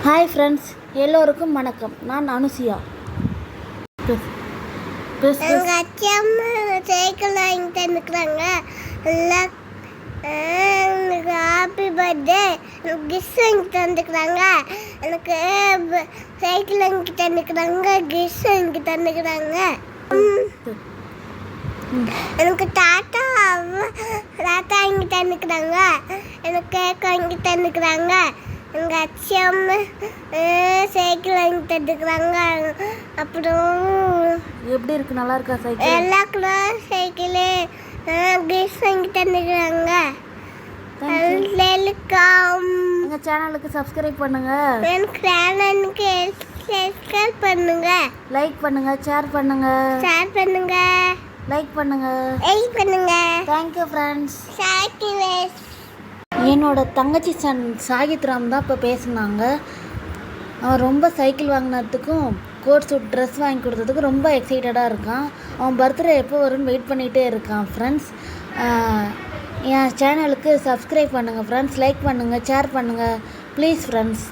Hi friends, எல்லோருக்கும் வணக்கம். நான் அனுசியா. எங்கள் அச்சம்மா சைக்கிள் வாங்கி தந்துக்கிறாங்க. எல்லாம் எனக்கு ஹாப்பி பர்த்டே. எனக்கு கிஃப்ட் வாங்கி தந்துக்கிறாங்க. எனக்கு சைக்கிள் வாங்கி தந்துக்கிறாங்க, கிஃப்ட் வாங்கி தந்துக்கிறாங்க. எனக்கு தாத்தா வாங்கி தந்துக்கிறாங்க. எனக்கு கேக் வாங்கி தந்துக்கிறாங்க. எங்கள் அச்சம்மா சைக்கிள் வாங்கி தந்துக்கிறாங்க. அப்புறம் எப்படி இருக்கு? நல்லா இருக்கா சைக்கிள்? எல்லாருக்கும் சைக்கிளு கிஃப்ட் வாங்கி தந்துக்கிறாங்க. வெல்கம். எங்கள் சேனலுக்கு சப்ஸ்கிரைப் பண்ணுங்க, எனக்கு சேனலுக்கு சப்ஸ்கிரைப் பண்ணுங்க, லைக் பண்ணுங்க, ஷேர் பண்ணுங்க, லைக் பண்ணுங்க. Thank you friends. என்னோட தங்கச்சி சாகித்ராம் தான் இப்போ பேசினாங்க. அவன் ரொம்ப சைக்கிள் வாங்கினதுக்கும் கோட் சூட் ட்ரெஸ் வாங்கி கொடுத்ததுக்கு ரொம்ப எக்ஸைட்டடாக இருக்கான். அவன் பர்த்டே எப்போ வரும்னு வெயிட் பண்ணிகிட்டே இருக்கான். ஃப்ரெண்ட்ஸ், என் சேனலுக்கு சப்ஸ்கிரைப் பண்ணுங்கள் ஃப்ரெண்ட்ஸ், லைக் பண்ணுங்கள், ஷேர் பண்ணுங்கள் ப்ளீஸ் ஃப்ரெண்ட்ஸ்.